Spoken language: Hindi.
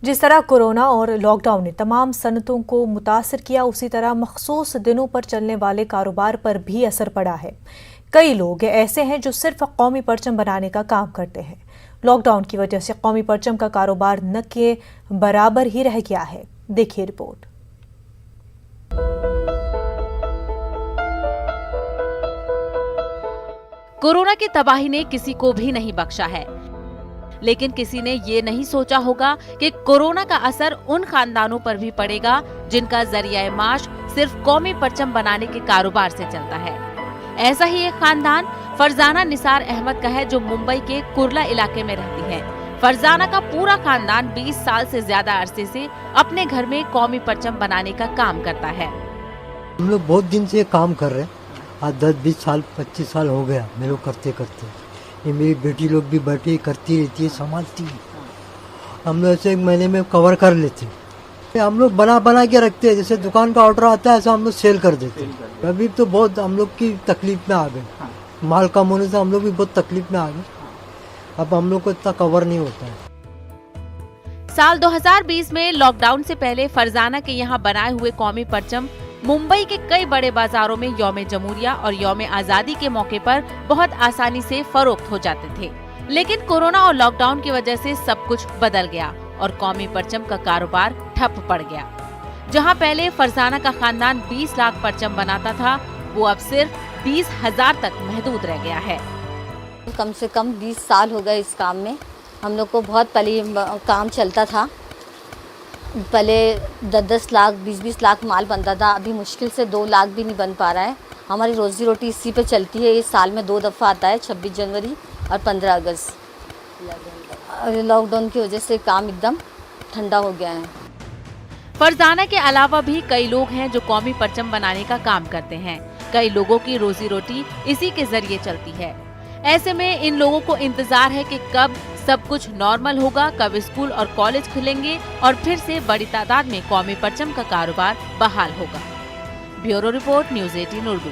जिस तरह कोरोना और लॉकडाउन ने तमाम सनतों को मुतासर किया, उसी तरह मखसूस दिनों पर चलने वाले कारोबार पर भी असर पड़ा है। कई लोग ऐसे हैं जो सिर्फ कौमी परचम बनाने का काम करते हैं। लॉकडाउन की वजह से कौमी परचम का कारोबार न के बराबर ही रह गया है। देखिए रिपोर्ट। कोरोना की तबाही ने किसी को भी नहीं बख्शा है, लेकिन किसी ने ये नहीं सोचा होगा कि कोरोना का असर उन खानदानों पर भी पड़ेगा जिनका जरिया माश सिर्फ कौमी परचम बनाने के कारोबार से चलता है। ऐसा ही एक खानदान फरजाना निसार अहमद का है, जो मुंबई के कुर्ला इलाके में रहती है। फरजाना का पूरा खानदान 20 साल से ज्यादा अरसे से अपने घर में कौमी परचम बनाने का काम करता है। हम लोग बहुत दिन से काम कर रहे हैं, आज 10-20 साल 25 साल हो गया मेरे को करते करते। ये मेरी बेटी लोग भी बैठी करती रहती है, संभालती है। हम लोग ऐसे एक महीने में कवर कर लेते हैं। हम लोग बना के रखते हैं, जैसे दुकान का ऑर्डर आता है ऐसा हम लोग सेल कर देते हैं। अभी तो बहुत हम लोग की तकलीफ में आ गए, माल कम होने से हम लोग भी बहुत तकलीफ में आ गए। अब हम लोग को इतना कवर नहीं होता है। साल 2020 में लॉकडाउन से पहले फरजाना के यहाँ बनाए हुए कौमी परचम मुंबई के कई बड़े बाजारों में यौम जमहूरिया और यौम आजादी के मौके पर बहुत आसानी से फरोख्त हो जाते थे। लेकिन कोरोना और लॉकडाउन की वजह से सब कुछ बदल गया और कौमी परचम का कारोबार ठप पड़ गया। जहां पहले फरजाना का खानदान 20 लाख परचम बनाता था, वो अब सिर्फ 20,000 तक महदूद रह गया है। कम से कम 20 साल हो गए इस काम में। हम लोग को बहुत पहले काम चलता था, पहले 10-10 लाख 20-20 लाख माल बनता था। अभी मुश्किल से 2 लाख भी नहीं बन पा रहा है। हमारी रोजी रोटी इसी पे चलती है। इस साल में 2 दफ़ा आता है, 26 जनवरी और 15 अगस्त। लॉकडाउन की वजह से काम एकदम ठंडा हो गया है। फरजाना के अलावा भी कई लोग हैं जो कौमी परचम बनाने का काम करते हैं। कई लोगों की रोजी रोटी इसी के जरिए चलती है। ऐसे में इन लोगों को इंतजार है कि कब सब कुछ नॉर्मल होगा, कब स्कूल और कॉलेज खुलेंगे और फिर से बड़ी तादाद में कौमी परचम का कारोबार बहाल होगा। Bureau report, news 18 Urdu.